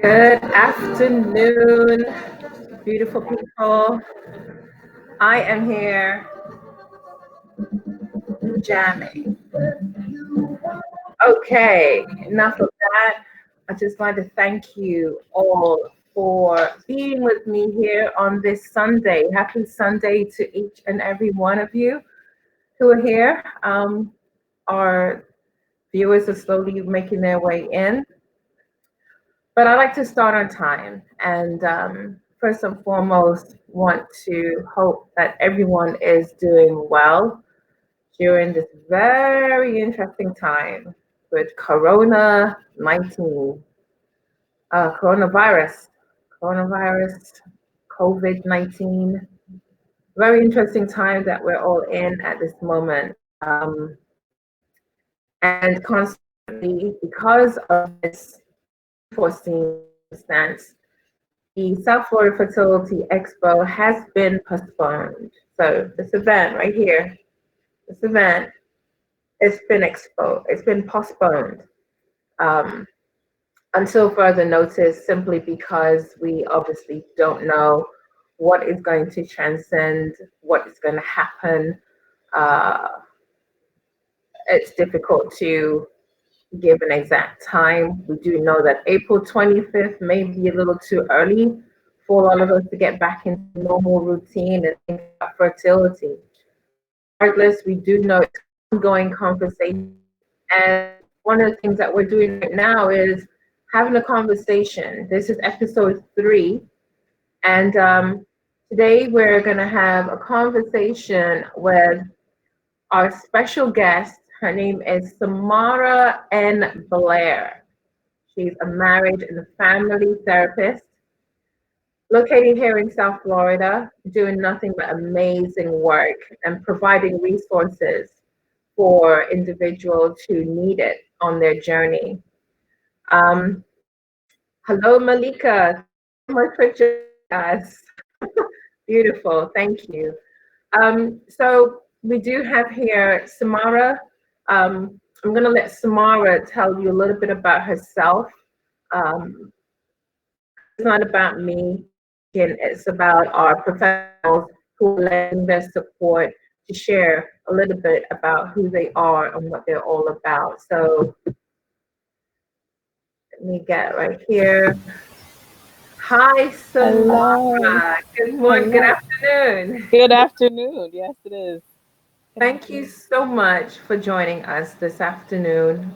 Good afternoon, beautiful people. I am here jamming. Okay, enough of that. I just want to thank you all for being with me here on this Sunday. Happy Sunday to each and every one of you who are here. Our viewers are slowly making their way in. But I like to start on time, and first and foremost, want to hope that everyone is doing well during this very interesting time with Corona 19, coronavirus, coronavirus, COVID 19. Very interesting time that we're all in at this moment. And consequently, because of this unforeseen circumstance, the South Florida Fertility Expo has been postponed. So this event right here, this event, it's been postponed until further notice, simply because we obviously don't know what is going to transcend, what is going to happen. Uh, it's difficult to give an exact time. We do know that April 25th may be a little too early for all of us to get back into normal routine and think about fertility. Regardless, we do know it's an ongoing conversation. And one of the things that we're doing right now is having a conversation. This is Ep.3. And today we're going to have a conversation with our special guest. Her name is Simara and Blair. She's a marriage and family therapist located here in South Florida, doing nothing but amazing work and providing resources for individuals who need it on their journey. Hello, Malika. Thank you so much for joining us. Beautiful. Thank you. So we do have here Simara. I'm going to let Simara tell you a little bit about herself. It's not about me, and it's about our professionals who are lending their support to share a little bit about who they are and what they're all about. So let me get right here. Hi, Simara. Good morning. Good afternoon. Good afternoon. Yes, it is. Thank you so much for joining us this afternoon.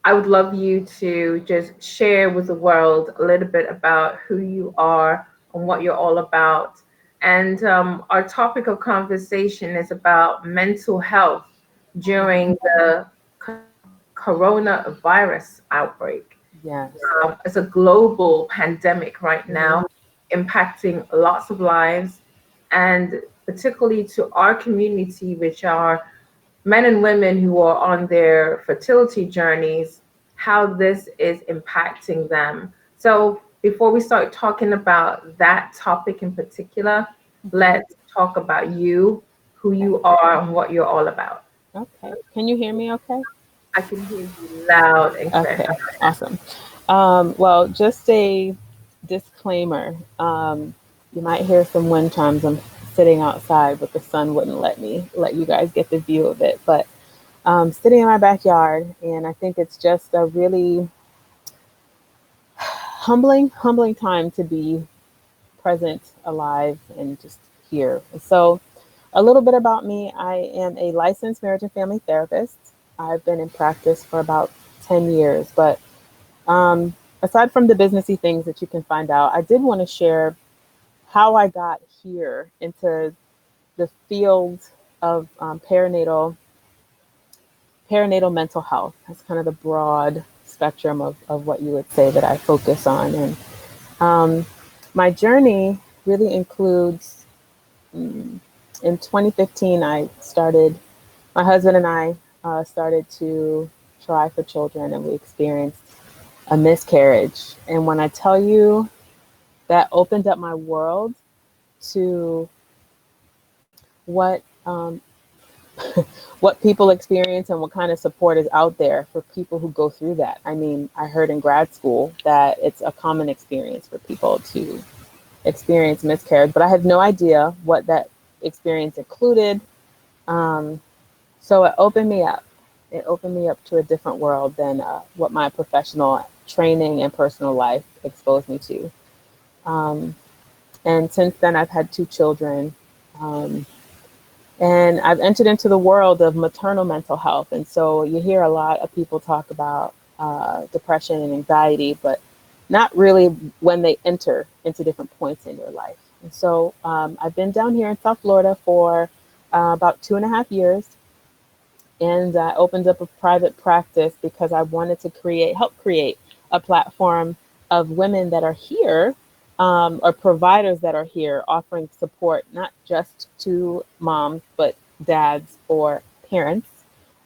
I would love you to just share with the world a little bit about who you are and what you're all about. And our topic of conversation is about mental health during the coronavirus outbreak. Yes. It's a global pandemic right now, impacting lots of lives, and particularly to our community, which are men and women who are on their fertility journeys, how this is impacting them. So before we start talking about that topic in particular, let's talk about you, who you are, and what you're all about. Okay. Can you hear me okay? I can hear you loud and clear. Okay. Awesome. Well, just a disclaimer. You might hear some wind chimes. I'm sitting outside, but the sun wouldn't let you guys get the view of it. But sitting in my backyard, and I think it's just a really humbling time to be present, alive, and just here. So a little bit about me. I am a licensed marriage and family therapist. I've been in practice for about 10 years. But aside from the businessy things that you can find out, I did want to share how I got here into the field of perinatal mental health. That's kind of the broad spectrum of what you would say that I focus on. And my journey really includes, in 2015, my husband and I started to try for children, and we experienced a miscarriage. And when I tell you, that opened up my world to what what people experience and what kind of support is out there for people who go through that. I mean, I heard in grad school that it's a common experience for people to experience miscarriage, but I had no idea what that experience included. Um, so it opened me up. It opened me up to a different world than what my professional training and personal life exposed me to. Um, and since then, I've had two children. Um, and I've entered into the world of maternal mental health. And so you hear a lot of people talk about depression and anxiety, but not really when they enter into different points in your life. And so I've been down here in South Florida for about 2.5 years, and I opened up a private practice because I wanted to help create a platform of women that are here, or providers that are here offering support, not just to moms, but dads or parents,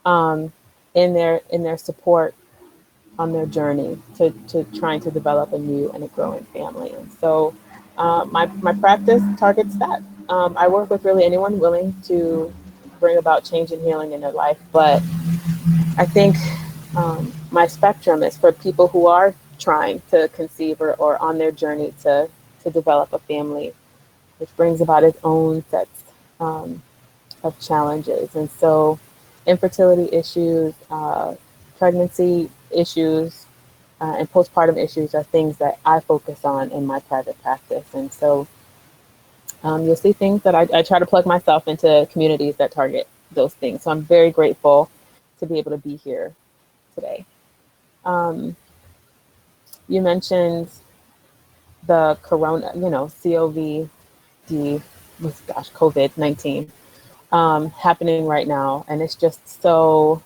um, in their support on their journey to trying to develop a new and a growing family. And so my practice targets that. I work with really anyone willing to bring about change and healing in their life. But I think my spectrum is for people who are trying to conceive or on their journey to develop a family, which brings about its own sets um, of challenges. And so infertility issues, pregnancy issues, and postpartum issues are things that I focus on in my private practice. And so you'll see things that I try to plug myself into communities that target those things. So I'm very grateful to be able to be here today. Um, you mentioned the corona, COVID, COVID-19 happening right now. And it's just so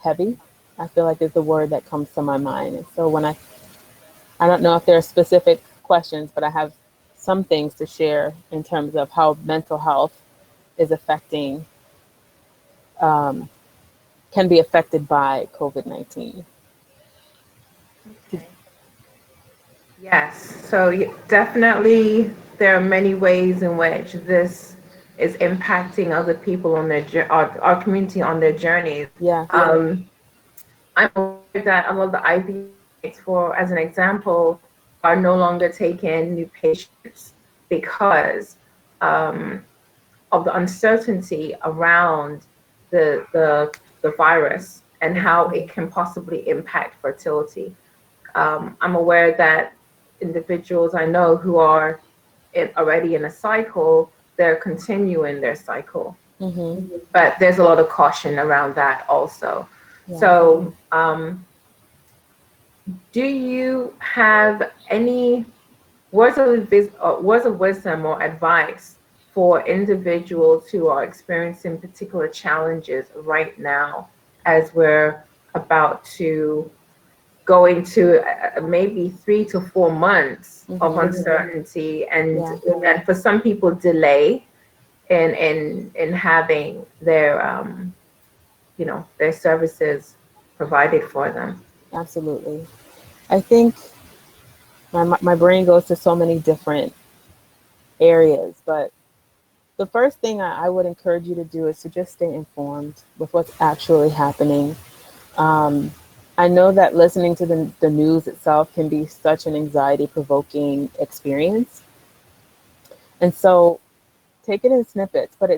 heavy, I feel like is the word that comes to my mind. And so I don't know if there are specific questions, but I have some things to share in terms of how mental health is um, can be affected by COVID-19. Okay. Yes. So definitely, there are many ways in which this is impacting other people on our community on their journeys. Yeah. I'm aware that a lot of the IV sites, for as an example, are no longer taking new patients because um, of the uncertainty around the virus and how it can possibly impact fertility. I'm aware that individuals I know who are already in a cycle, they're continuing their cycle. Mm-hmm. But there's a lot of caution around that also. Yeah. So, do you have any words of wisdom or advice for individuals who are experiencing particular challenges right now as we're about to go into maybe 3 to 4 months of Mm-hmm. uncertainty and Yeah. and for some people delay in having their services provided for them? Absolutely. I think my brain goes to so many different areas, but the first thing I would encourage you to do is to just stay informed with what's actually happening. Um, I know that listening to the news itself can be such an anxiety provoking experience. And so take it in snippets, but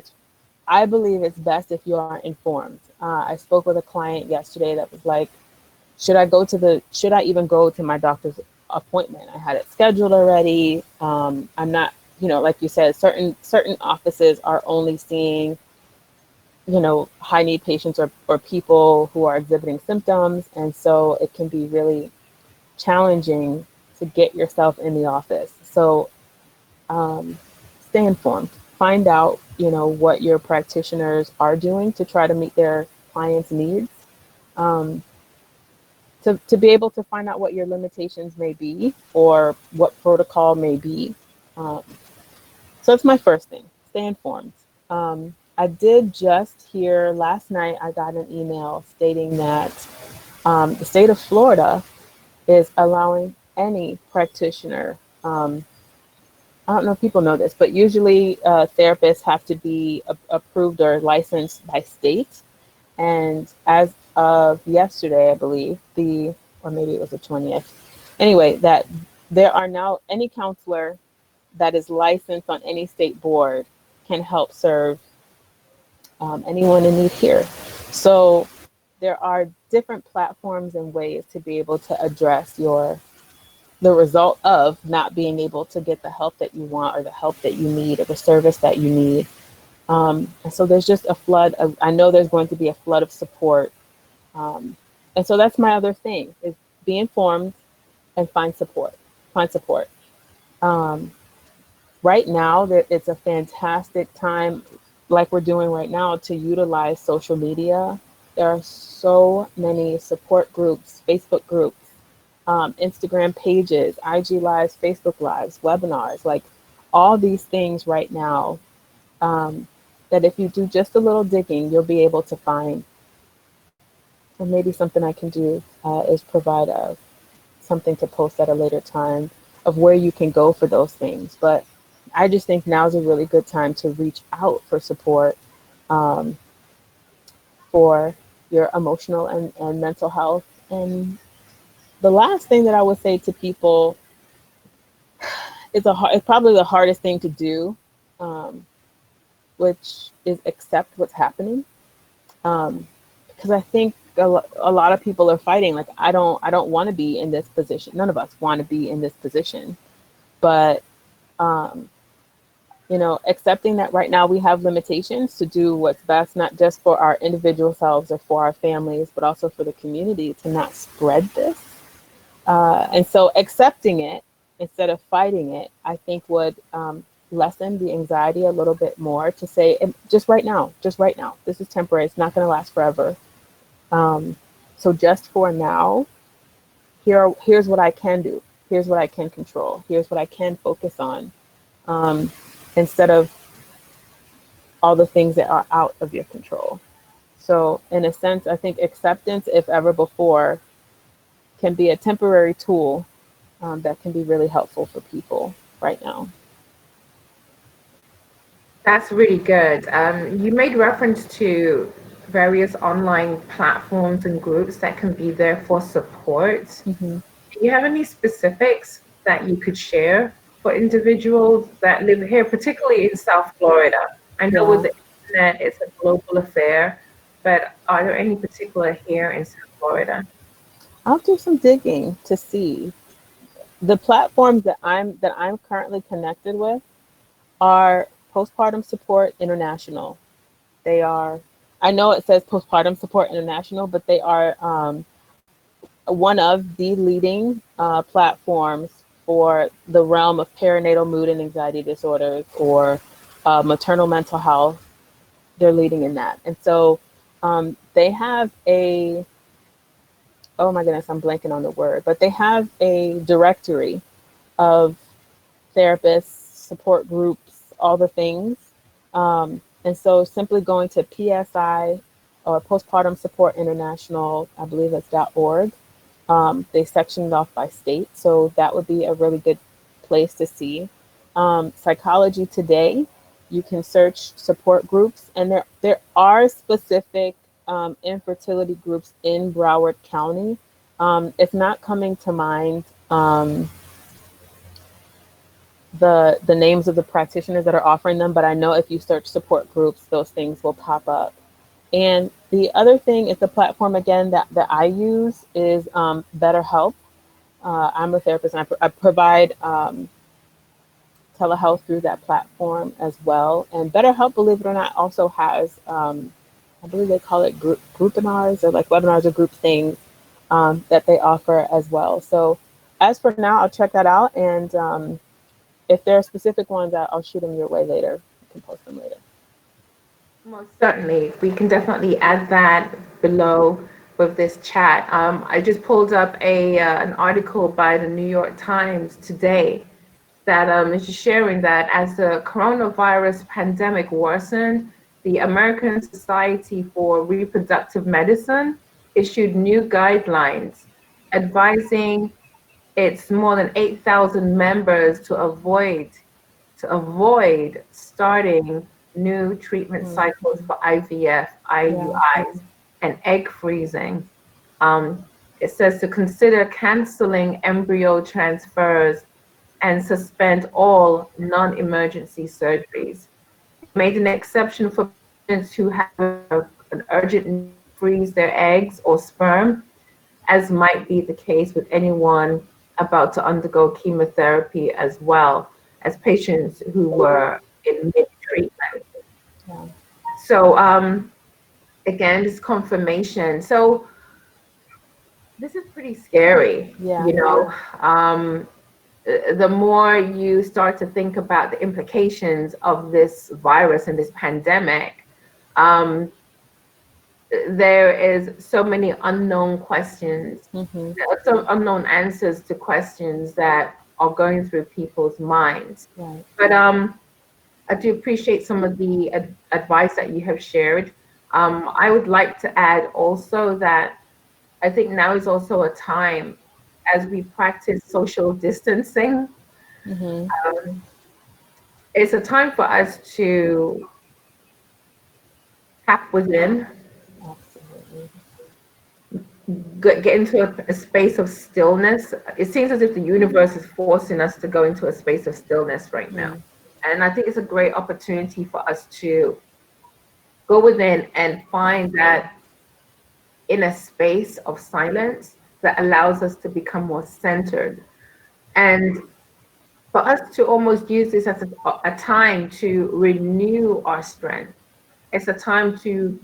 I believe it's best if you are informed. I spoke with a client yesterday that was like, should I even go to my doctor's appointment? I had it scheduled already. I'm not, like you said, certain offices are only seeing, high need patients or people who are exhibiting symptoms. And so it can be really challenging to get yourself in the office. So um, stay informed. Find out, what your practitioners are doing to try to meet their clients' needs. Um, to be able to find out what your limitations may be or what protocol may be. Um, so that's my first thing. Stay informed. I did just hear last night, I got an email stating that the state of Florida is allowing any practitioner. I don't know if people know this, but usually therapists have to be approved or licensed by state. And as of yesterday, I believe, or maybe it was the 20th, anyway, that there are now any counselor that is licensed on any state board can help serve anyone in need here. So there are different platforms and ways to be able to address the result of not being able to get the help that you want or the help that you need or the service that you need. And so there's just a flood of, I know there's going to be a flood of support. And so that's my other thing is be informed and find support. Find support. Um, right now, it's a fantastic time, like we're doing right now, to utilize social media. There are so many support groups, Facebook groups, Instagram pages, IG lives, Facebook lives, webinars, like all these things right now, that if you do just a little digging, you'll be able to find. And maybe something I can do is provide something to post at a later time of where you can go for those things. But I just think now is a really good time to reach out for support, um, for your emotional and mental health. And the last thing that I would say to people is it's probably the hardest thing to do, um, which is accept what's happening. Because I think a lot of people are fighting. Like I don't want to be in this position. None of us want to be in this position, but um, accepting that right now we have limitations to do what's best, not just for our individual selves or for our families, but also for the community to not spread this. And so accepting it instead of fighting it, I think would lessen the anxiety a little bit more to say, just right now, this is temporary. It's not going to last forever. So just for now, here's what I can do. Here's what I can control. Here's what I can focus on, instead of all the things that are out of your control. So in a sense, I think acceptance, if ever before, can be a temporary tool that can be really helpful for people right now. That's really good. You made reference to various online platforms and groups that can be there for support. Mm-hmm. Do you have any specifics that you could share for individuals that live here, particularly in South Florida? I know with Yeah, the internet, it's a global affair, but are there any particular here in South Florida? I'll do some digging to see the platforms that I'm currently connected with are Postpartum Support International. They are, I know it says Postpartum Support International, but they are one of the leading platforms for the realm of perinatal mood and anxiety disorders or maternal mental health. They're leading in that. And so they have oh my goodness, I'm blanking on the word, but they have a directory of therapists, support groups, all the things. And so simply going to PSI or Postpartum Support International, I believe that's .org. They sectioned off by state, so that would be a really good place to see. Psychology Today, you can search support groups, and there are specific infertility groups in Broward County. It's not coming to mind the names of the practitioners that are offering them, but I know if you search support groups, those things will pop up. And the other thing is the platform again that I use is BetterHelp. I'm a therapist and I provide telehealth through that platform as well. And BetterHelp, believe it or not, also has, I believe they call it groupinars or like webinars or group things that they offer as well. So as for now, I'll check that out. And if there are specific ones, I'll shoot them your way later. You can post them later. Most certainly. We can definitely add that below with this chat. I just pulled up an article by the New York Times today that is just sharing that as the coronavirus pandemic worsened, the American Society for Reproductive Medicine issued new guidelines advising its more than 8,000 members to avoid to avoid starting new treatment cycles Mhm. for IVF, Yeah. IUIs, and egg freezing. Um, it says to consider canceling embryo transfers and suspend all non-emergency surgeries. It made an exception for patients who have an urgent need to freeze their eggs or sperm, as might be the case with anyone about to undergo chemotherapy, as well as patients who were in mid-treatment. Yeah. So again, this confirmation. So this is pretty scary, Yeah. you know. The more you start to think about the implications of this virus and this pandemic, um, there is so many unknown questions. Mhm. There are some unknown answers to questions that are going through people's minds. Right. But I do appreciate some of the advice that you have shared. I would like to add also that I think now is also a time as we practice social distancing. Mhm. Um, it's a time for us to tap within, Absolutely. get into a space of stillness. It seems as if the universe is forcing us to go into a space of stillness right now. Mm. And I think it's a great opportunity for us to go within and find that inner space of silence that allows us to become more centered. And for us to almost use this as a time to renew our strength. It's a time to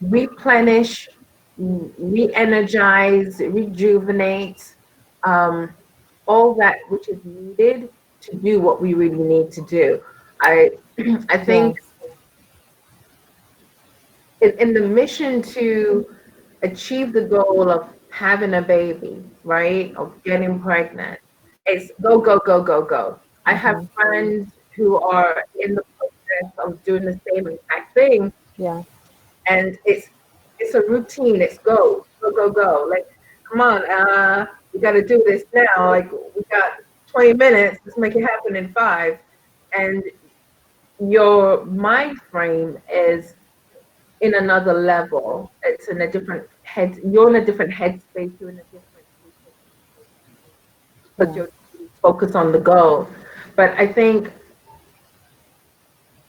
replenish, re-energize, rejuvenate, um, all that which is needed to do what we really need to do. I I think Yes. in the mission to achieve the goal of having a baby, right, of getting pregnant, it's go, go, go, go, go. I have Mhm. friends who are in the process of doing the same exact thing, Yeah. and it's a routine. It's go, go, go, go. Like, come on, we got to do this now. Like, we got 20 minutes. Let's make it happen in 5. And your mind frame is in another level. It's in a different head. You're in a different headspace. You're in a different because Yeah. you're focused on the goal. But I think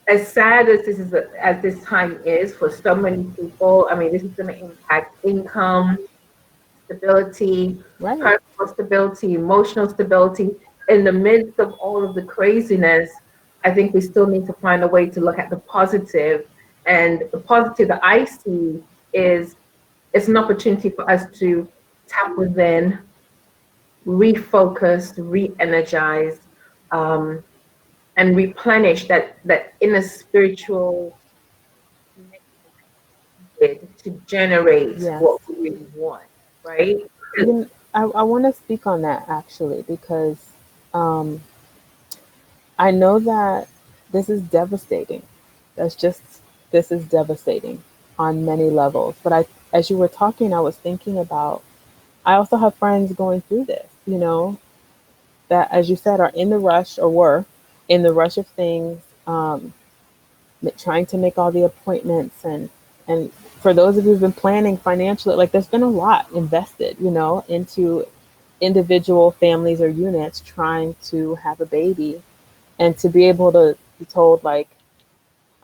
as sad as as this time is for so many people, I mean, this is going to impact income, stability, Right. personal stability, emotional stability. In the midst of all of the craziness, I think we still need to find a way to look at the positive. And the positive that I see is it's an opportunity for us to tap within, refocus, re-energize, um, and replenish that inner spiritual connection needed to generate Yes. what we really want, right? I want to speak on that actually because um, I know that this is devastating. That's just, this is devastating on many levels. But as you were talking, I was thinking about, I also have friends going through this, that, as you said, are in the rush or were in the rush of things, trying to make all the appointments, and for those of you who've been planning financially, like there's been a lot invested, into individual families or units trying to have a baby, and to be able to be told, like,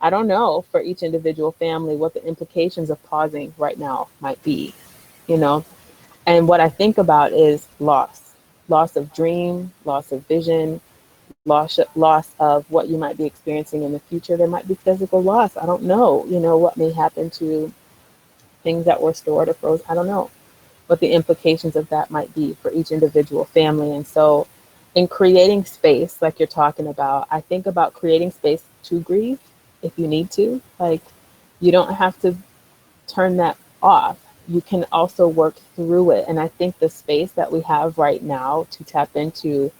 I don't know, for each individual family what the implications of pausing right now might be, you know and what I think about is loss of dream, loss of vision, loss of what you might be experiencing in the future. There might be physical loss. I don't know, what may happen to things that were stored or froze. I don't know what the implications of that might be for each individual family. And so, in creating space, like you're talking about, I think about creating space to grieve if you need to. Like, you don't have to turn that off. You can also work through it. And I think the space that we have right now to tap into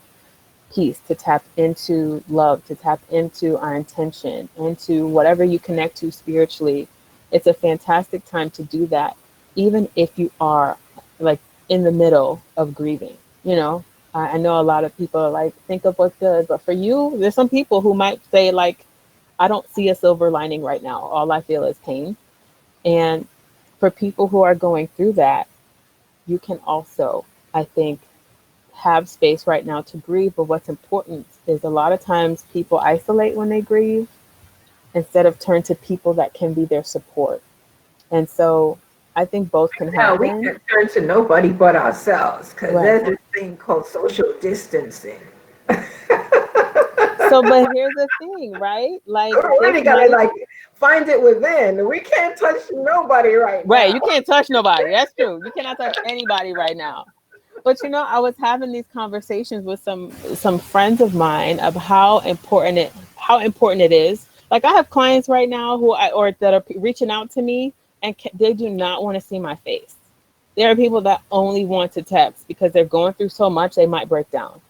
peace, to tap into love, to tap into our intention, into whatever you connect to spiritually, it's a fantastic time to do that, even if you are like in the middle of grieving, you know? I know a lot of people are like, think of what's good, but for you, there's some people who might say like, I don't see a silver lining right now. All I feel is pain. And for people who are going through that, you can also, I think, have space right now to grieve. But what's important is a lot of times people isolate when they grieve instead of turn to people that can be their support. And so I think both can No, we happen. can't turn to nobody but ourselves because Right. there's this thing called social distancing. So, but here's the thing, right? Like We this really gotta might, like find it within. We can't touch nobody right right? now. You can't touch nobody. That's true. You cannot touch anybody right now. But you know, I was having these conversations with some friends of mine of how important it is. Like I have clients right now or that are reaching out to me and they do not want to see my face. There are people that only want to text because they're going through so much they might break down.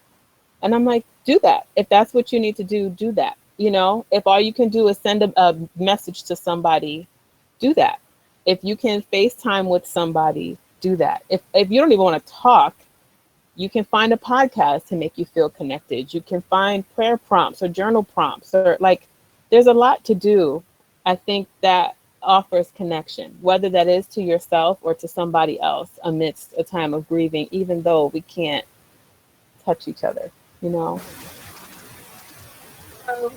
And I'm like, do that. If that's what you need to do, do that. You know, if all you can do is send a message to somebody, do that. If you can FaceTime with somebody, do that. If you don't even want to talk, you can find a podcast to make you feel connected. You can find prayer prompts or journal prompts or like there's a lot to do. I think that offers connection, whether that is to yourself or to somebody else amidst a time of grieving, even though we can't touch each other, you know? So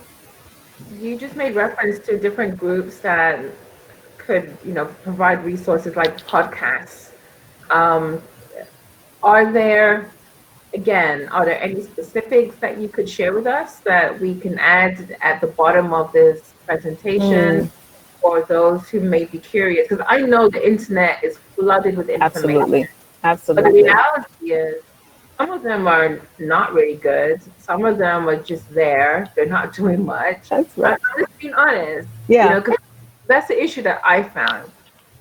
you just made reference to different groups that could, provide resources like podcasts. Um, are there any specifics that you could share with us that we can add at the bottom of this presentation Mm, for those who may be curious? Because I know the internet is flooded with information, absolutely. but the Absolutely. reality is some of them are not really good. Some of them are just there. They're not doing much. That's I'm right. just being honest, Yeah. 'cause that's the issue that I found.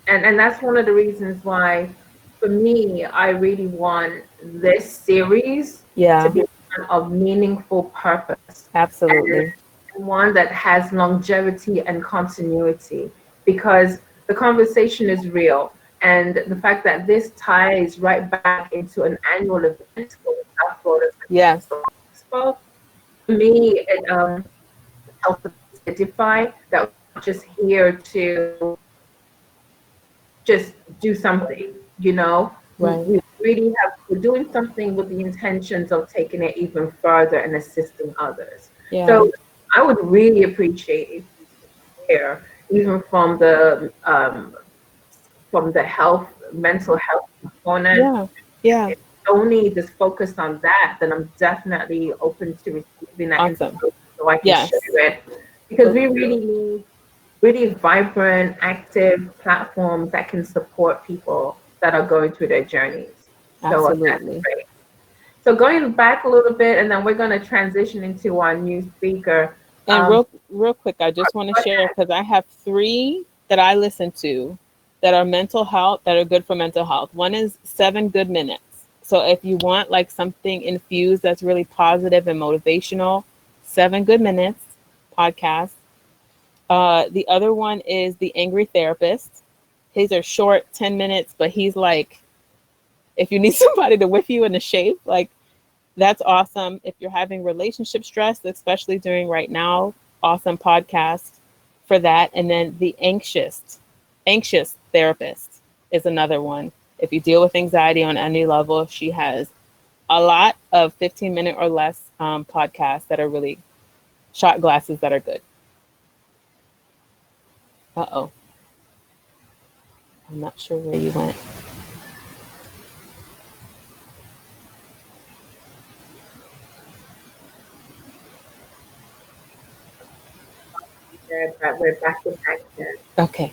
And that's one of the reasons why, for me, I really want this series to Yeah. be one of meaningful purpose and Absolutely. one that has longevity and continuity because the conversation is real. And the fact that this ties right back into an annual event for the South Florida Yes. Expo, for me, it helps us identify that we're not just here to just do something, you know. Right. We're doing something with the intentions of taking it even further and assisting others. Yeah. So I would really appreciate if you could share, even from the mental health component. Yeah. Yeah. If only just focused on that, then I'm definitely open to receiving that Awesome. information so I can share Yes. it because we really need really vibrant, active platforms that can support people that are going through their journeys. So that's Absolutely. great. So going back a little bit, and then we're going to transition into our new speaker. And real quick, I just want to share because I have three that I listen to that are mental health that are good for mental health. One is 7 Good Minutes. So if you want like something infused that's really positive and motivational, 7 Good Minutes podcast. The other one is The Angry Therapist. His are short, 10 minutes, but he's like, if you need somebody to whip you into shape, like that's awesome. If you're having relationship stress, especially during right now, awesome podcast for that. And then The Anxious Therapist is another one. If you deal with anxiety on any level, she has a lot of 15-minute or less podcasts that are really shot glasses that are good. Uh-oh. I'm not sure where you went. That we're back in action. Okay.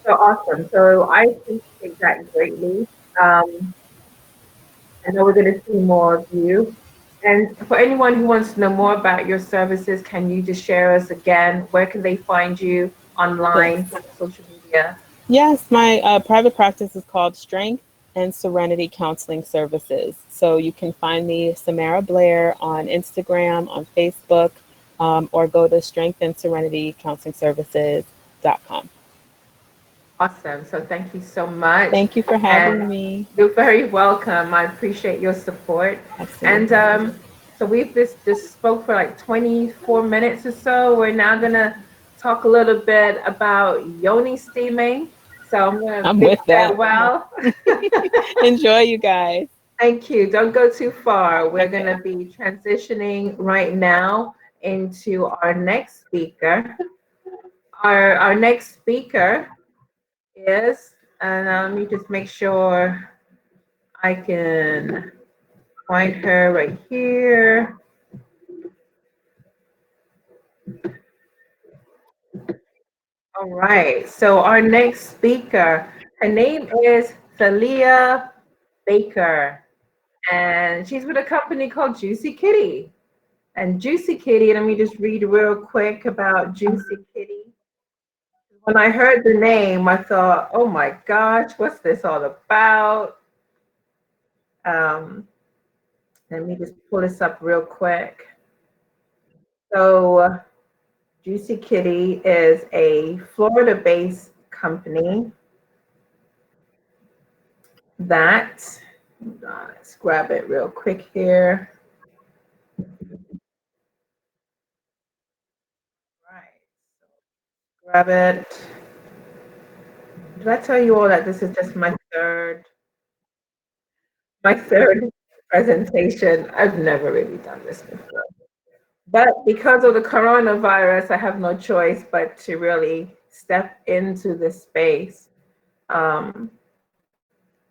So awesome. So I appreciate that greatly. Um, I know we're going to see more of you. And for anyone who wants to know more about your services, can you just share us again? Where can they find you Yes. online, social media? Yes, my private practice is called Strength and Serenity Counseling Services. So you can find me, Simara Blair, on Instagram, on Facebook, or go to strength and serenity counseling services.com. Awesome. So thank you so much. Thank you for And having me. you're very welcome. I appreciate your support. And Absolutely. so we've just spoke for like 24 minutes or so. We're now gonna talk a little bit about Yoni steaming. So I'm gonna I'm bid with that. farewell. Enjoy, you guys. Thank you. Don't go too far. We're Okay. gonna be transitioning right now into our next speaker. Our next speaker is, and let me just make sure I can find her right here. All right. So our next speaker, her name is Thalia Baker, and she's with a company called Juicy Kitty. And Juicy Kitty, let me just read real quick about Juicy Kitty. When I heard the name, I thought, oh my gosh, what's this all about? Um, Let me just pull this up real quick. So, Juicy Kitty is a Florida based company that, let's grab it real quick here. Right, grab it. Did I tell you all that this is just my third presentation? I've never really done this before. But because of the coronavirus, I have no choice but to really step into this space, um,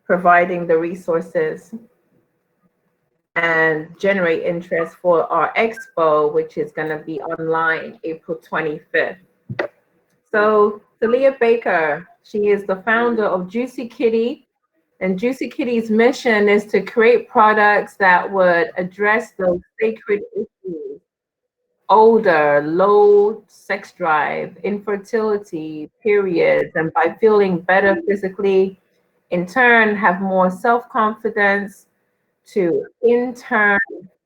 providing the resources and generate interest for our expo, which is going to be online April 25th. So, Talia Baker, she is the founder of Juicy Kitty, and Juicy Kitty's mission is to create products that would address those sacred issues: odor, low sex drive, infertility, periods, and by feeling better physically, in turn, have more self confidence, to in turn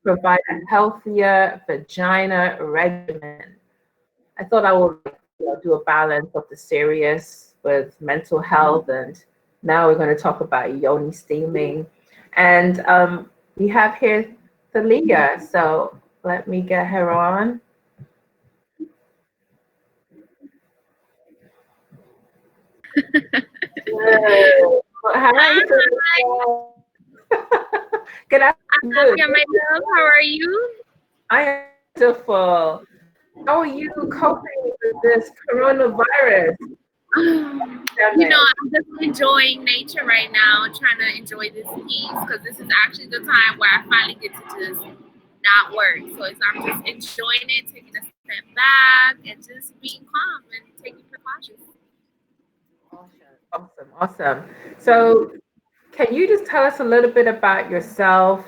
provide a healthier vagina regimen. I thought I would do a balance of the serious with mental health, and now we're going to talk about yoni steaming. And we have here Thalia, so let me get her on. Good. Hi, Hi, Thalia. Good afternoon. Akia, my love. How are you? I am wonderful. How are you coping with this coronavirus pandemic? I'm just enjoying nature right now, trying to enjoy this peace because this is actually the time where I finally get to just not work. I'm just enjoying it, taking a step back, and just being calm and taking precautions. Awesome, awesome. So, can you just tell us a little bit about yourself?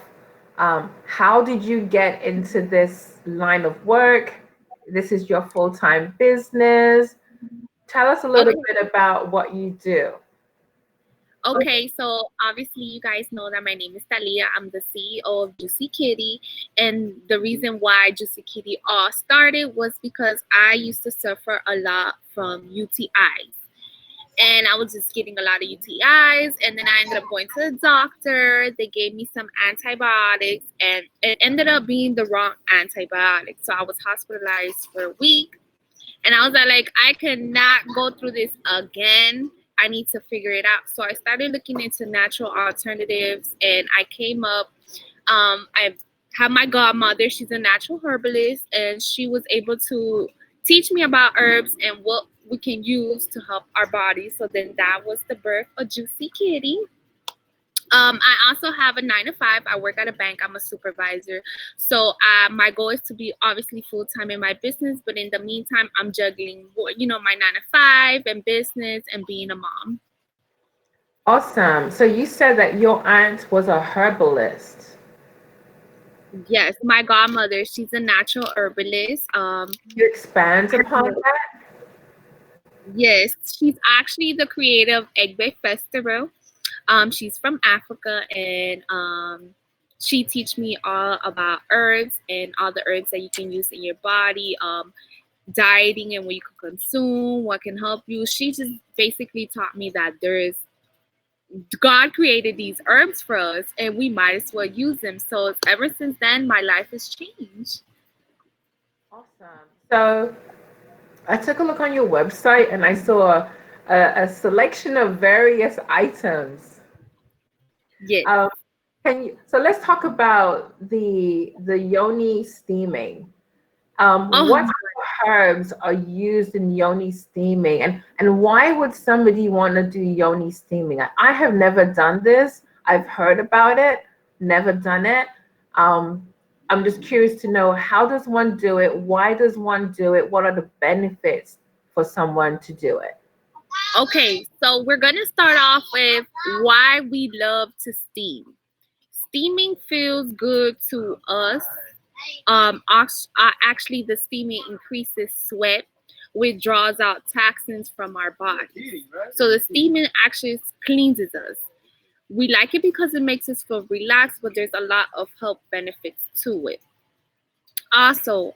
How did you get into this line of work? This is your full-time business. Tell us a little Okay. bit about what you do. Okay, so obviously you guys know that my name is Talia. I'm the CEO of Juicy Kitty. And the reason why Juicy Kitty all started was because I used to suffer a lot from UTIs. And I was just getting a lot of UTIs. And then I ended up going to the doctor. They gave me some antibiotics, and it ended up being the wrong antibiotics. So I was hospitalized for a week. And I was like, I cannot go through this again. I need to figure it out. So I started looking into natural alternatives, and I came up. I have my godmother. She's a natural herbalist, and she was able to teach me about herbs and what we can use to help our bodies. So then that was the birth of Juicy Kitty. I also have a 9 to 5. I work at a bank. I'm a supervisor. So my goal is to be obviously full time in my business, but in the meantime, I'm juggling, my 9 to 5 and business and being a mom. Awesome. So you said that your aunt was a herbalist. Yes, my godmother, she's a natural herbalist. Can you expand upon that? Yes, she's actually the creator of Egg Bay Festival. She's from Africa, and she teach me all about herbs and all the herbs that you can use in your body. dieting and what you can consume, what can help you. She just basically taught me that God created these herbs for us and we might as well use them. So ever since then, my life has changed. Awesome. So I took a look on your website and I saw a selection of various items. Yes. So let's talk about the yoni steaming. Oh, What herbs are used in yoni steaming, and why would somebody want to do yoni steaming? I have never done this. I've heard about it, never done it. I'm just curious to know, how does one do it? Why does one do it? What are the benefits for someone to do it? okay, so we're gonna start off with why we love to steam. Steaming feels good to us. Actually, the steaming increases sweat, which draws out toxins from our body. So the steaming actually cleanses us. We like it because it makes us feel relaxed, but there's a lot of health benefits to it. Also,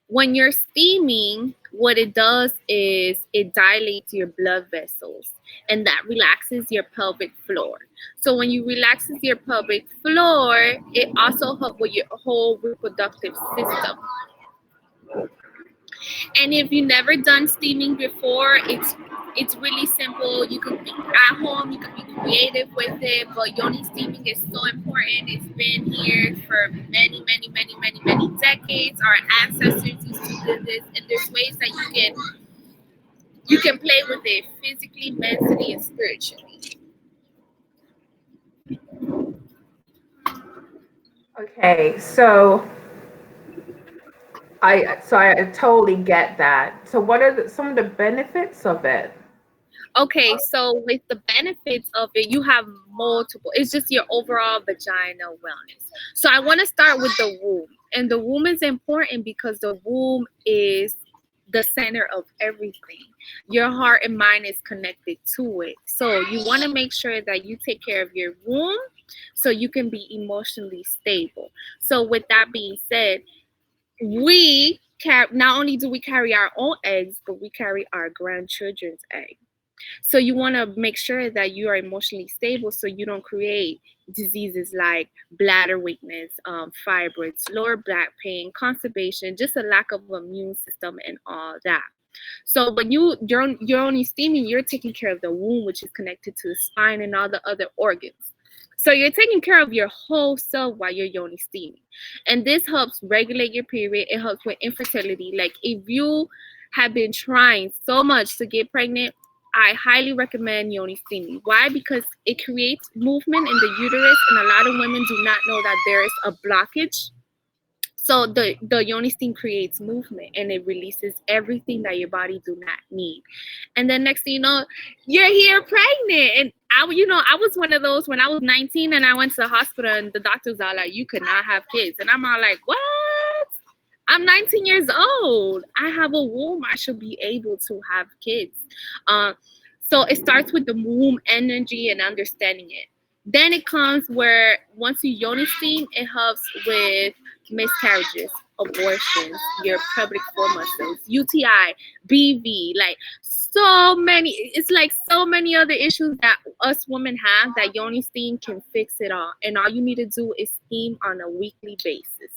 when you're steaming, what it does is it dilates your blood vessels and that relaxes your pelvic floor. So when you relaxes your pelvic floor, it also helps with your whole reproductive system. And if you've never done steaming before, it's really simple. You can be at home, you can be creative with it, but yoni steaming is so important. It's been here for many, many, many, many, many decades. Our ancestors used to do this, and there's ways that you can play with it physically, mentally, and spiritually. Okay, so I totally get that. So what are some of the benefits of it? Okay, so with the benefits of it, you have multiple. It's just your overall vaginal wellness. So I want to start with the womb. And the womb is important because the womb is the center of everything. Your heart and mind is connected to it. So you want to make sure that you take care of your womb so you can be emotionally stable. So with that being said, we not only do we carry our own eggs, but we carry our grandchildren's eggs. So you want to make sure that you are emotionally stable so you don't create diseases like bladder weakness, fibroids, lower back pain, constipation, just a lack of immune system and all that. So when you're only steaming, you're taking care of the womb, which is connected to the spine and all the other organs. So you're taking care of your whole self while you're yoni steaming. And this helps regulate your period. It helps with infertility. Like if you have been trying so much to get pregnant, I highly recommend yoni steaming. Why? Because it creates movement in the uterus, and a lot of women do not know that there is a blockage. So the yoni steam creates movement and it releases everything that your body do not need. And then next thing you know, you're here pregnant. And I was one of those when I was 19 and I went to the hospital and the doctors are like, you could not have kids. And I'm all like, what? I'm 19 years old. I have a womb. I should be able to have kids. So it starts with the womb energy and understanding it. Then it comes where once you yoni steam, it helps with miscarriages, abortions, your pelvic floor muscles, UTI, BV, like so many. It's like so many other issues that us women have that yoni steam can fix it all. And all you need to do is steam on a weekly basis.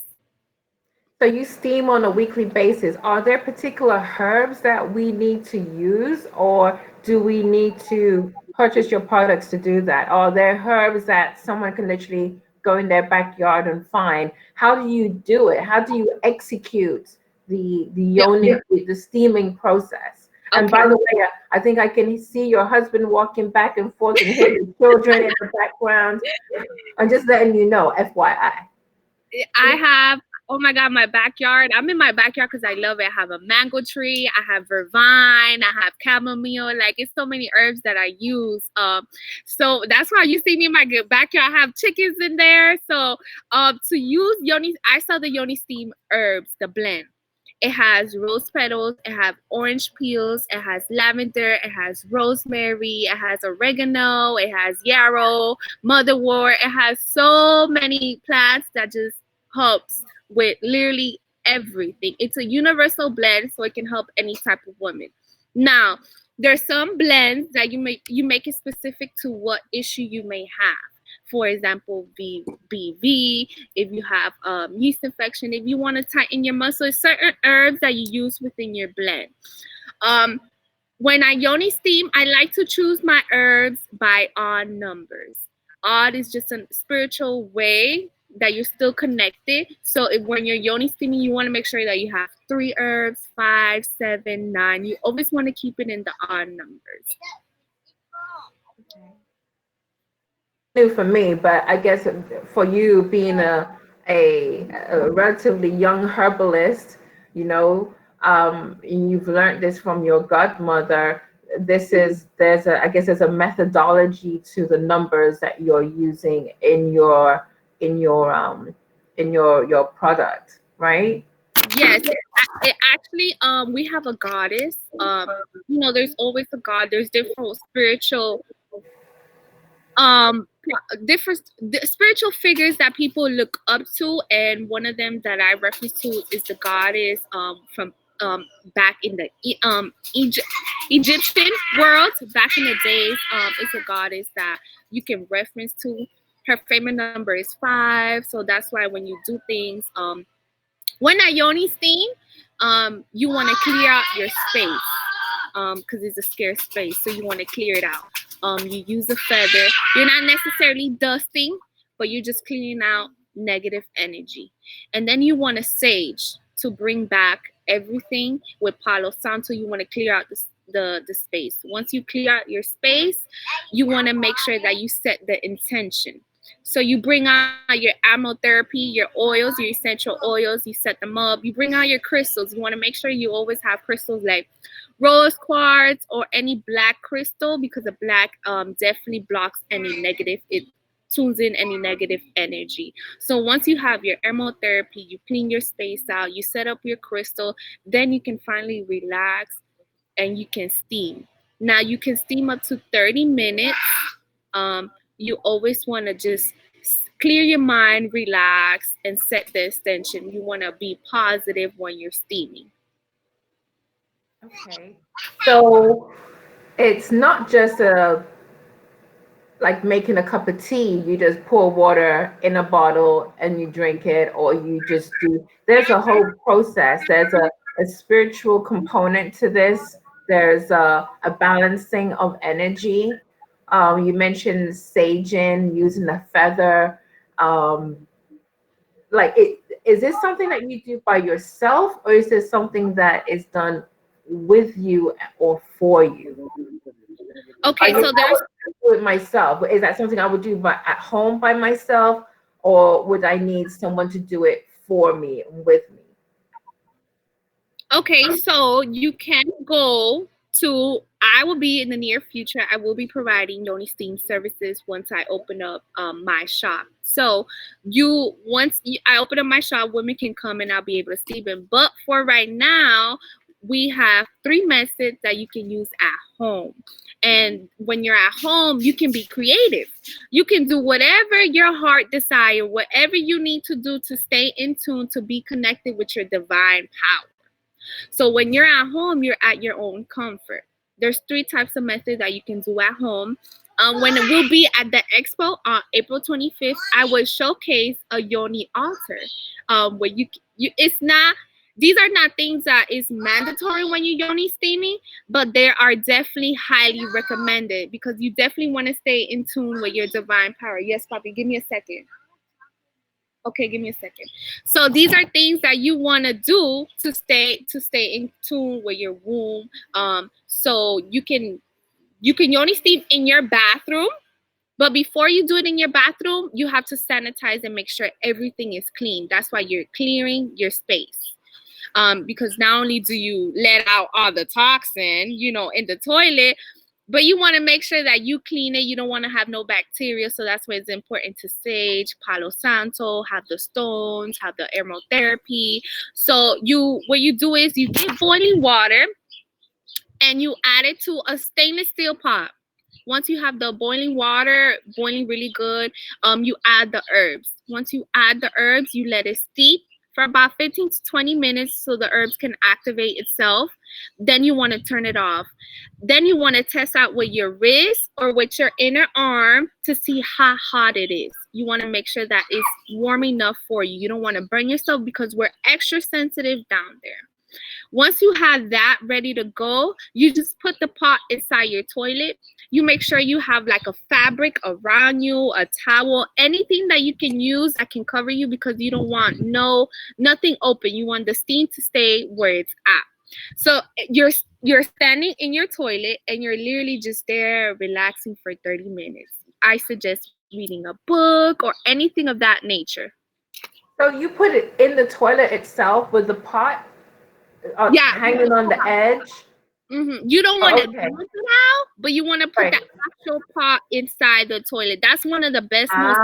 So you steam on a weekly basis. Are there particular herbs that we need to use, or do we need to purchase your products to do that? Are there herbs that someone can literally go in their backyard and find? How do you do it? How do you execute the yoni, the steaming process? And by the way, I think I can see your husband walking back and forth and hear the children in the background. I'm just letting you know, FYI. I have, oh my God, my backyard. I'm in my backyard because I love it. I have a mango tree. I have vervine. I have chamomile. Like, it's so many herbs that I use. So that's why you see me in my backyard. I have chickens in there. So to use yoni, I sell the yoni steam herbs, the blend. It has rose petals, it has orange peels, it has lavender, it has rosemary, it has oregano, it has yarrow, motherwort. It has so many plants that just helps with literally everything. It's a universal blend, so it can help any type of woman. Now, there's some blends that you make it specific to what issue you may have. For example, BV, if you have yeast infection, if you want to tighten your muscles, certain herbs that you use within your blend. When I yoni steam, I like to choose my herbs by odd numbers. Odd is just a spiritual way that you're still connected. So if when you're yoni steaming, you want to make sure that you have 3 herbs, 5, 7, 9. You always want to keep it in the odd numbers. New for me, but I guess for you being a relatively young herbalist, you know, you've learned this from your godmother. I guess there's a methodology to the numbers that you're using in your product, right? Yes, it actually we have a goddess. There's always a god. There's different spiritual spiritual figures that people look up to, and one of them that I reference to is the goddess from back in the Egyptian world back in the days. It's a goddess that you can reference to. Her famous number is 5, so that's why when you do things, when I yoni steam, you want to clear out your space because it's a scarce space, so you want to clear it out. You use a feather. You're not necessarily dusting, but you're just cleaning out negative energy. And then you want a sage to bring back everything. With Palo Santo, you want to clear out the space. Once you clear out your space, you want to make sure that you set the intention. So you bring out your aromatherapy, your oils, your essential oils, you set them up. You bring out your crystals. You want to make sure you always have crystals like rose quartz or any black crystal, because the black definitely blocks any negative. It tunes in any negative energy. So once you have your aromatherapy, you clean your space out, you set up your crystal, then you can finally relax and you can steam. Now you can steam up to 30 minutes. You always want to just clear your mind, relax, and set the intention. You want to be positive when you're steaming. Okay. So it's not just like making a cup of tea. You just pour water in a bottle and you drink it, or you just there's a whole process. There's a spiritual component to this. There's a balancing of energy. You mentioned saging, using a feather. Is this something that you do by yourself, or is this something that is done with you or for you? Okay, so there's do it myself. Is that something I would do at home by myself, or would I need someone to do it for me, with me? Okay, so you can go to, I will be in the near future, I will be providing Yoni Steam services once I open up my shop. So I open up my shop, women can come and I'll be able to steam them. But for right now, we have 3 methods that you can use at home. And when you're at home, you can be creative. You can do whatever your heart desires, whatever you need to do to stay in tune, to be connected with your divine power. So when you're at home, you're at your own comfort. There's 3 types of methods that you can do at home. When it will be at the expo on April 25th, I will showcase a Yoni altar. Where these are not things that is mandatory when you Yoni steaming, but they are definitely highly recommended because you definitely want to stay in tune with your divine power. Yes, Papi, give me a second. Okay, give me a second. So these are things that you want to do to stay in tune with your womb. So you can Yoni steam in your bathroom, but before you do it in your bathroom, you have to sanitize and make sure everything is clean. That's why you're clearing your space. Because not only do you let out all the toxin, in the toilet, but you want to make sure that you clean it. You don't want to have no bacteria. So that's why it's important to sage, Palo Santo, have the stones, have the aromatherapy. So what you do is you get boiling water and you add it to a stainless steel pot. Once you have the boiling water boiling really good, you add the herbs. Once you add the herbs, you let it steep for about 15 to 20 minutes so the herbs can activate itself. Then you want to turn it off. Then you want to test out with your wrist or with your inner arm to see how hot it is. You want to make sure that it's warm enough for you. You don't want to burn yourself because we're extra sensitive down there. Once you have that ready to go, you just put the pot inside your toilet. You make sure you have like a fabric around you, a towel, anything that you can use that can cover you, because you don't want nothing open. You want the steam to stay where it's at. So you're standing in your toilet and you're literally just there relaxing for 30 minutes. I suggest reading a book or anything of that nature. So you put it in the toilet itself with the pot hanging on the edge? You don't want to dump it out, but you want to put the actual pot inside the toilet. That's one of the best most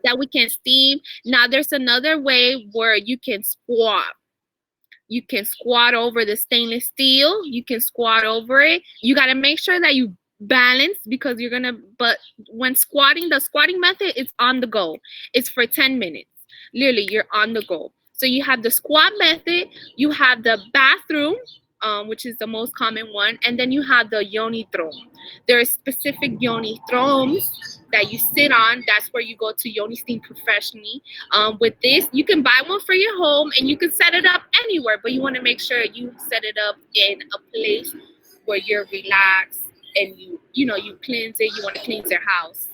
that we can steam. Now there's another way where you can squat. You can squat over the stainless steel. You can squat over it. You got to make sure that you balance, because but when squatting, the squatting method is on the go. It's for 10 minutes. Literally, you're on the go. So you have the squat method, you have the bathroom, which is the most common one, and then you have the Yoni throne. There are specific Yoni thrones that you sit on. That's where you go to Yoni steam professionally. With this, you can buy one for your home and you can set it up anywhere, but you want to make sure you set it up in a place where you're relaxed and you cleanse it. You want to cleanse your house.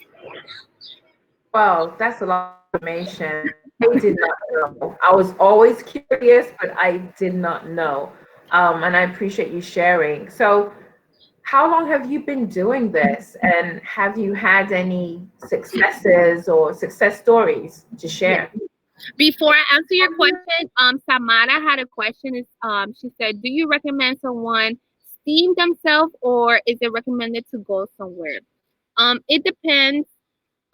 Wow, that's a lot of information. I did not know. I was always curious, but I did not know. And I appreciate you sharing. So how long have you been doing this? And have you had any successes or success stories to share? Before I answer your question, Samara had a question. She said, do you recommend someone steam themselves, or is it recommended to go somewhere? It depends.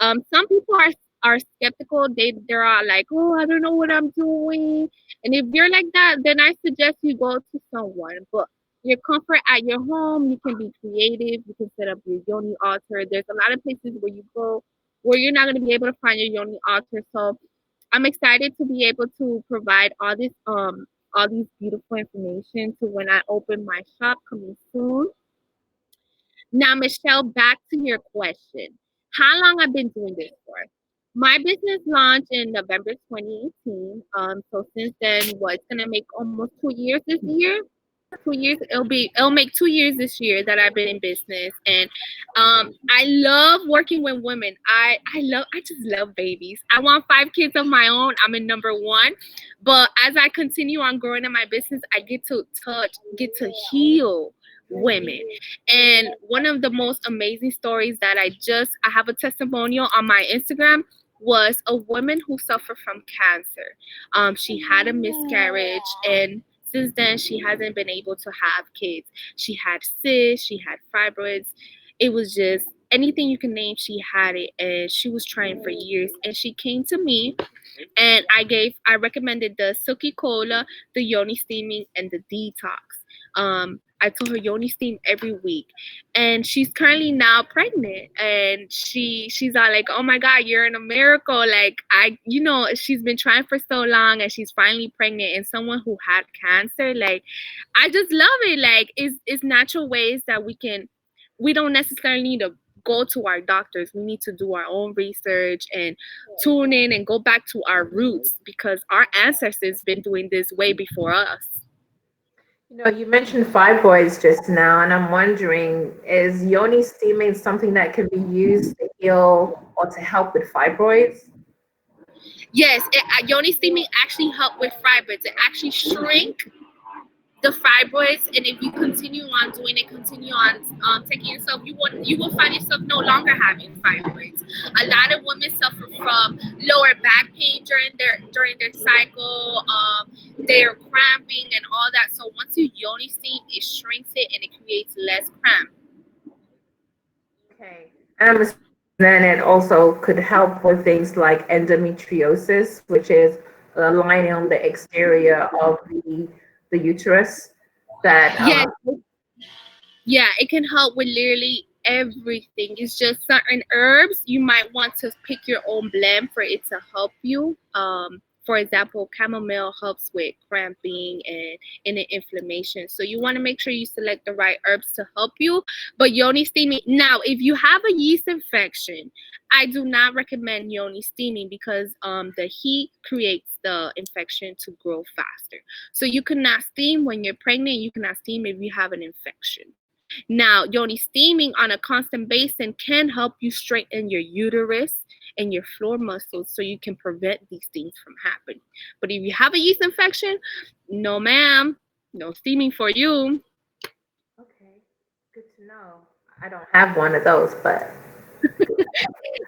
Some people are skeptical. They're like, oh, I don't know what I'm doing. And if you're like that, then I suggest you go to someone. But your comfort at your home, you can be creative. You can set up your Yoni altar. There's a lot of places where you go where you're not going to be able to find your Yoni altar. So I'm excited to be able to provide all these beautiful information to when I open my shop coming soon. Now, Michelle, back to your question. How long I've been doing this for? My business launched in November 2018. So since then, it's gonna make almost 2 years this year. 2 years. It'll make 2 years this year that I've been in business, and I love working with women. I just love babies. I want 5 kids of my own. I'm in number 1, but as I continue on growing in my business, I get to heal women. And one of the most amazing stories that I have a testimonial on my Instagram was a woman who suffered from cancer. She had a miscarriage, and since then she hasn't been able to have kids. She had cysts, she had fibroids. It was just anything you can name, she had it, and she was trying for years. And she came to me, and I recommended the Silky Cola, the Yoni steaming, and the detox. I told her Yoni steam every week, and she's currently now pregnant, and she's all like, oh my God, you're in a miracle. Like, she's been trying for so long, and she's finally pregnant, and someone who had cancer. Like, I just love it. Like, it's natural ways that we don't necessarily need to go to our doctors. We need to do our own research and tune in and go back to our roots, because our ancestors been doing this way before us. You mentioned fibroids just now, and I'm wondering, is Yoni steaming something that can be used to heal or to help with fibroids? Yes, Yoni steaming actually help with fibroids. It actually shrink the fibroids, and if you continue on doing it, continue on taking yourself, you will find yourself no longer having fibroids. A lot of women suffer from lower back pain during their cycle. They're cramping and all that. So once you Yoni steam, it shrinks it and it creates less cramp. Okay, and then it also could help with things like endometriosis, which is a lining on the exterior of the uterus. That yeah, it can help with literally everything. It's just certain herbs you might want to pick your own blend for it to help you. For example, chamomile helps with cramping and inflammation. So you want to make sure you select the right herbs to help you. But yoni steaming, now if you have a yeast infection, I do not recommend yoni steaming because the heat creates the infection to grow faster. So you cannot steam when you're pregnant. You cannot steam if you have an infection. Now, yoni steaming on a constant basis can help you straighten your uterus and your floor muscles so you can prevent these things from happening. But if you have a yeast infection, no ma'am, no steaming for you. Okay, good to know. I don't have one of those, but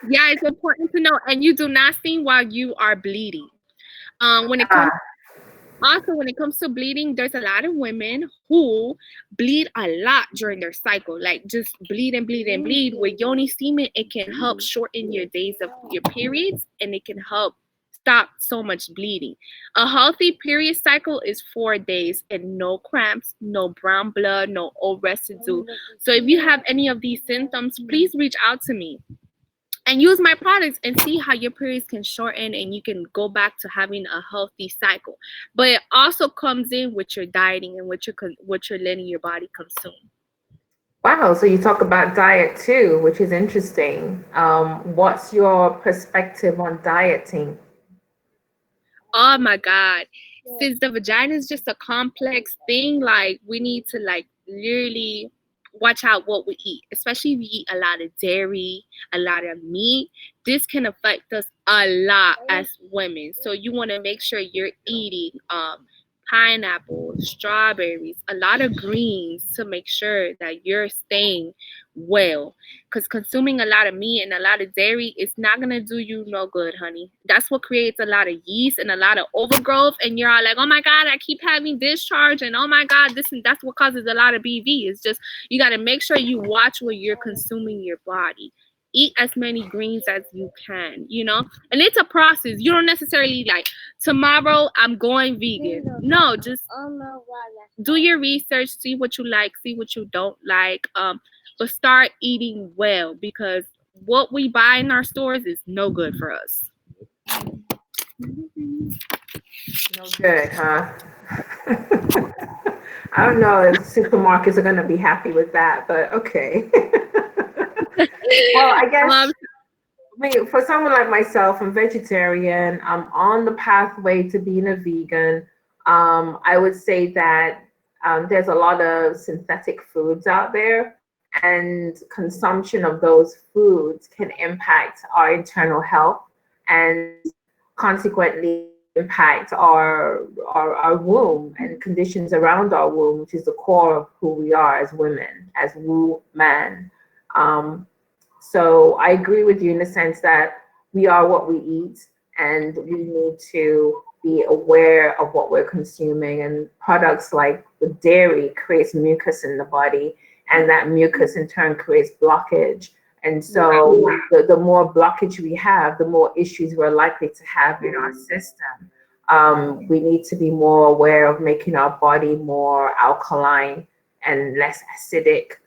Yeah, it's important to know. And you do not steam while you are bleeding. When it comes Also, when it comes to bleeding, there's a lot of women who bleed a lot during their cycle, like just bleed and bleed and bleed. With yoni steaming, it can help shorten your days of your periods and it can help stop so much bleeding. A healthy period cycle is 4 days and no cramps, no brown blood, no old residue. So if you have any of these symptoms, please reach out to me and use my products and see how your periods can shorten and you can go back to having a healthy cycle. But it also comes in with your dieting and what you're letting your body consume. wow. So you talk about diet too, which is interesting. What's your perspective on dieting? Oh my God. Since the vagina is just a complex thing, like we need to like literally watch out what we eat, especially if you eat a lot of dairy, a lot of meat. This can affect us a lot as women. So you want to make sure you're eating pineapples, strawberries, a lot of greens to make sure that you're staying well. Because consuming a lot of meat and a lot of dairy is not going to do you no good, honey. That's what creates a lot of yeast and a lot of overgrowth. And you're all like, oh my God, I keep having discharge. And oh my God, this and that's what causes a lot of BV. It's just, you got to make sure you watch what you're consuming your body. Eat as many greens as you can, you know? And it's a process. You don't necessarily like, tomorrow I'm going vegan. No, just do your research, see what you like, see what you don't like. But start eating well because what we buy in our stores is no good for us. No good, huh? I don't know if supermarkets are going to be happy with that, but okay. Well, I guess I mean, for someone like myself, I'm vegetarian. I'm on the pathway to being a vegan. I would say that there's a lot of synthetic foods out there, and consumption of those foods can impact our internal health and consequently impact our womb and conditions around our womb, which is the core of who we are as women, as woman. So I agree with you in the sense that we are what we eat, and we need to be aware of what we're consuming. And products like the dairy creates mucus in the body, and that mucus in turn creates blockage. And so the more blockage we have, the more issues we're likely to have in our system. We need to be more aware of making our body more alkaline and less acidic,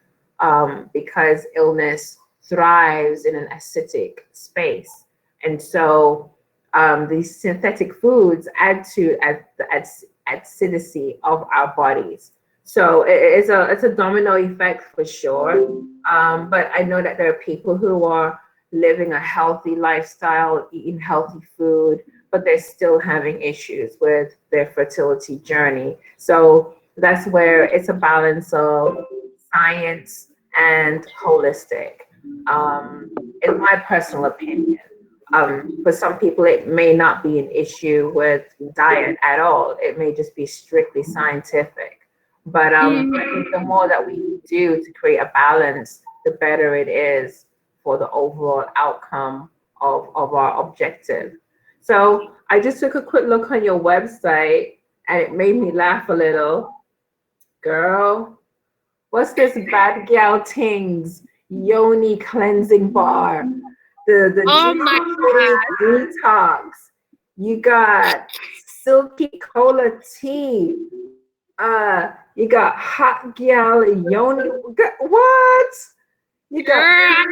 because illness thrives in an acidic space. And so these synthetic foods add to the acidity of our bodies. So it's a domino effect for sure. But I know that there are people who are living a healthy lifestyle, eating healthy food, but they're still having issues with their fertility journey. So that's where it's a balance of science and holistic. In my personal opinion, for some people, it may not be an issue with diet at all. It may just be strictly scientific. But I think the more that we do to create a balance, the better it is for the overall outcome of our objective. So I just took a quick look on your website and it made me laugh a little. Girl, what's this bad gal things? Yoni cleansing bar. The Oh my detox. You got silky cola tea. You got hot gal Yoni. What? You got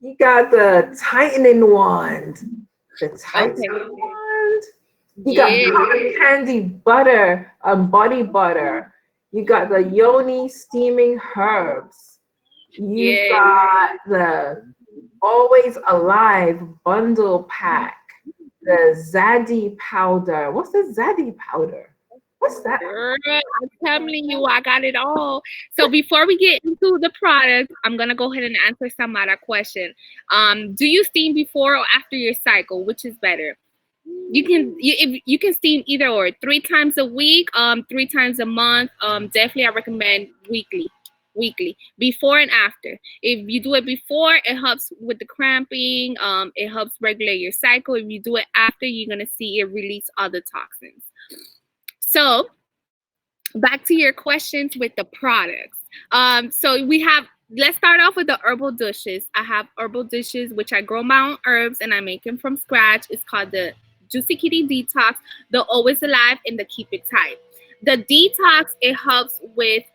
you got the tightening wand. The tightening Okay. wand. You got Yeah. cotton candy butter, body butter. You got the Yoni steaming herbs. You've Yeah. got the Always Alive bundle pack. The Zaddy powder. What's the Zaddy powder? What's that? Girl, I'm telling you, I got it all. So before we get into the product, I'm gonna go ahead and answer some other question. Do you steam before or after your cycle? Which is better? If you can steam either or 3 times a week, 3 times a month. Definitely I recommend weekly, before and after. If you do it before, it helps with the cramping. It helps regulate your cycle. If you do it after, you're gonna see it release other toxins. So back to your questions with the products. So let's start off with the herbal dishes. I have herbal dishes which I grow my own herbs and I make them from scratch. It's called the Juicy Kitty Detox, the Always Alive, and the Keep It Tight. The detox, it helps with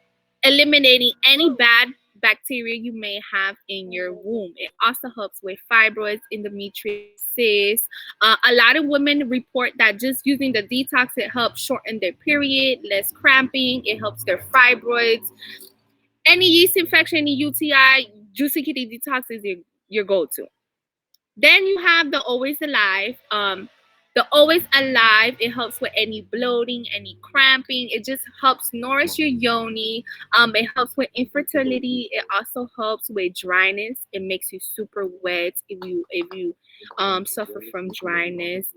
eliminating any bad bacteria you may have in your womb. It also helps with fibroids, endometriosis. A lot of women report that just using the detox, it helps shorten their period, less cramping, it helps their fibroids. Any yeast infection, any UTI, Juicy Kitty Detox is your go-to. Then you have the Always Alive. The Always Alive, it helps with any bloating, any cramping. It just helps nourish your yoni. It helps with infertility. It also helps with dryness. It makes you super wet if you suffer from dryness.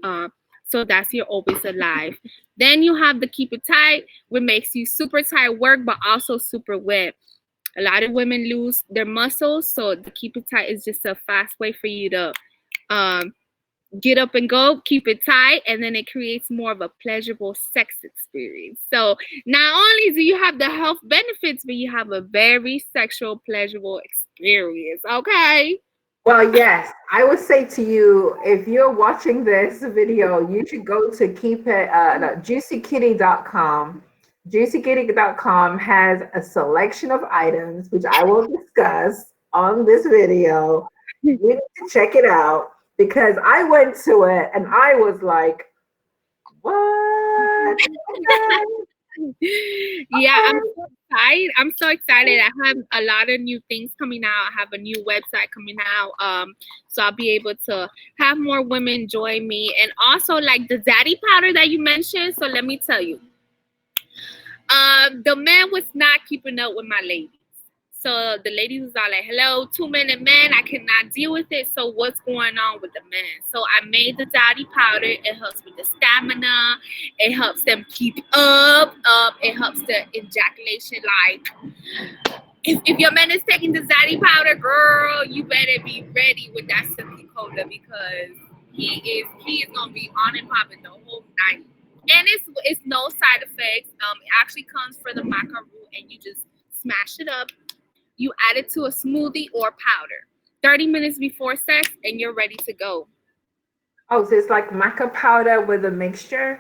So that's your Always Alive. Then you have the Keep It Tight, which makes you super tight work, but also super wet. A lot of women lose their muscles, so the Keep It Tight is just a fast way for you to get up and go, keep it tight, and then it creates more of a pleasurable sex experience. So not only do you have the health benefits, but you have a very sexual, pleasurable experience. Okay. Well, yes, I would say to you, if you're watching this video, you should go to juicykitty.com. Juicykitty.com has a selection of items, which I will discuss on this video. You need to check it out because I went to it and I was like, what? Yeah, I'm so excited. I have a lot of new things coming out. I have a new website coming out. So I'll be able to have more women join me. And also like the daddy powder that you mentioned. So let me tell you. The man was not keeping up with my ladies. So the ladies was all like, hello, 2-minute man, I cannot deal with it. So what's going on with the men? So I made the daddy powder. It helps with the stamina. It helps them keep up. It helps the ejaculation. Like, if your man is taking the daddy powder, girl, you better be ready with that silky cola because he is gonna be on and popping the whole night. And it's no side effects. It actually comes for the maca root, and you just smash it up. You add it to a smoothie or powder. 30 minutes before sex, and you're ready to go. Oh, so it's like maca powder with a mixture?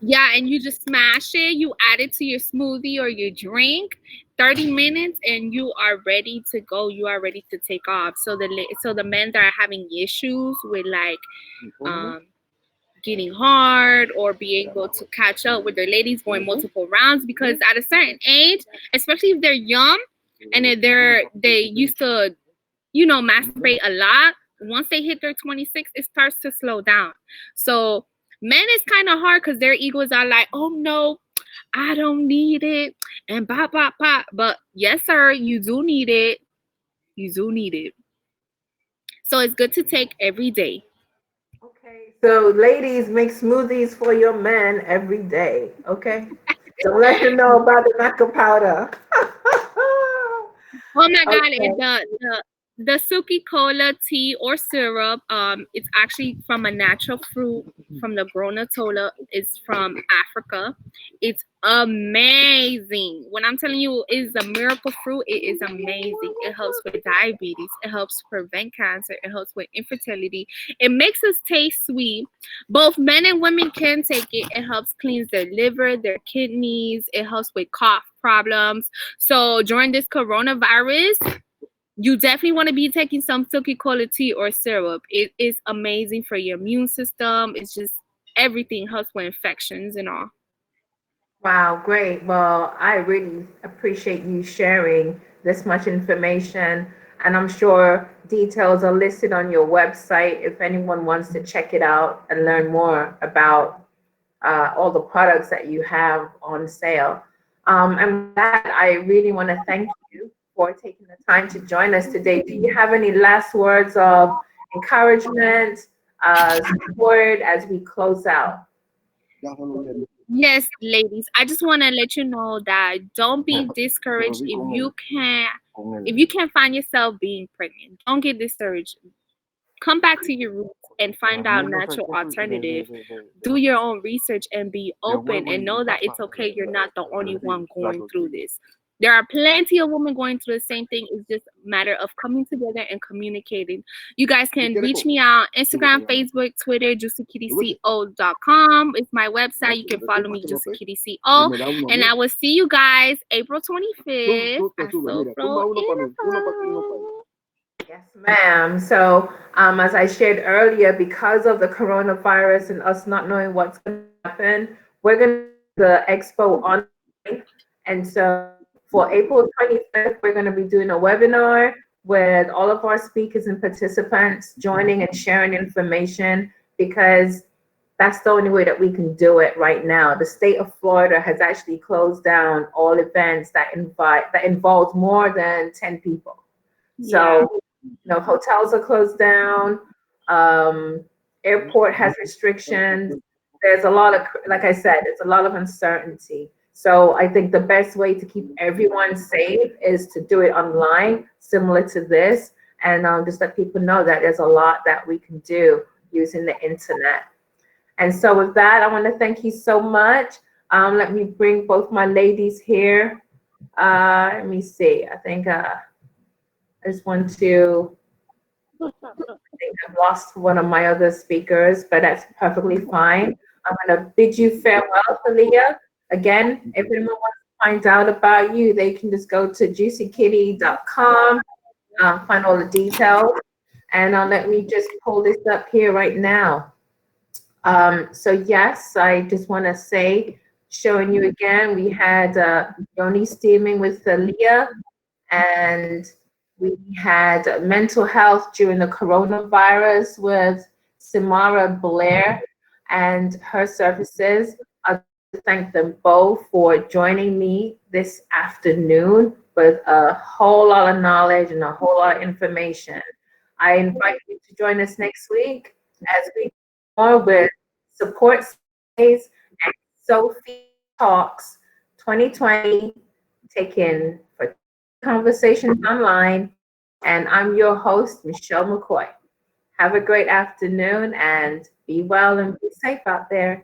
Yeah, and you just smash it. You add it to your smoothie or your drink. 30 minutes, and you are ready to go. You are ready to take off. So the men that are having issues with like getting hard or being able to catch up with their ladies going multiple rounds, because at a certain age, especially if they're young and they used to, masturbate a lot, once they hit their 26, it starts to slow down. So men is kind of hard because their egos are like, oh no, I don't need it, and pop. But yes, sir, you do need it. You do need it. So it's good to take every day. Okay, so ladies, make smoothies for your men every day. Okay, don't let him know about the maca powder. Oh my God! Okay. The Suki Cola tea or syrup, it's actually from a natural fruit from the Gronatola. It's from Africa. It's amazing. When I'm telling you it's a miracle fruit, it is amazing. It helps with diabetes. It helps prevent cancer. It helps with infertility. It makes us taste sweet. Both men and women can take it. It helps cleanse their liver, their kidneys. It helps with cough problems. So during this coronavirus, You definitely want to be taking some silky cola tea or syrup. It is amazing for your immune system. It's just everything helps with infections and all. Wow, great. Well, I really appreciate you sharing this much information. And I'm sure details are listed on your website if anyone wants to check it out and learn more about all the products that you have on sale. And with that, I really want to thank you for taking the time to join us today. Do you have any last words of encouragement, support as we close out? Yes, ladies, I just want to let you know that don't be discouraged if you can't find yourself being pregnant. Don't get discouraged. Come back to your roots and find out natural alternative. Do your own research and be open and know that it's okay. You're not the only one going through this. There are plenty of women going through the same thing. It's just a matter of coming together and communicating. You guys can reach me on Instagram, Facebook, Twitter, juicykittyco.com. It's my website. You can follow me, juicykittyco. And I will see you guys April 25th at Soulflow Info. Yes, ma'am. So, as I shared earlier, because of the coronavirus and us not knowing what's going to happen, we're going to do the expo online. And so, for April 25th, we're going to be doing a webinar with all of our speakers and participants joining and sharing information, because that's the only way that we can do it right now. The state of Florida has actually closed down all events that involves more than 10 people. So, hotels are closed down. Airport has restrictions. There's a lot of, like I said, it's a lot of uncertainty. So I think the best way to keep everyone safe is to do it online, similar to this, and just let people know that there's a lot that we can do using the internet. And so with that, I want to thank you so much. Let me bring both my ladies here. Let me see. I think I just want to, I think I've lost one of my other speakers, but that's perfectly fine. I'm going to bid you farewell, Thalia. Again, if anyone wants to find out about you, they can just go to juicykitty.com, find all the details. And let me just pull this up here right now. So yes, I just want to say, showing you again, we had Yoni steaming with Thalia, and we had mental health during the coronavirus with Simara Blair and her services. I'd like to thank them both for joining me this afternoon with a whole lot of knowledge and a whole lot of information. I invite you to join us next week as we more with support stays and Sophie Talks 2020, taken for conversations online. And I'm your host, Michelle McCoy. Have a great afternoon and be well and be safe out there.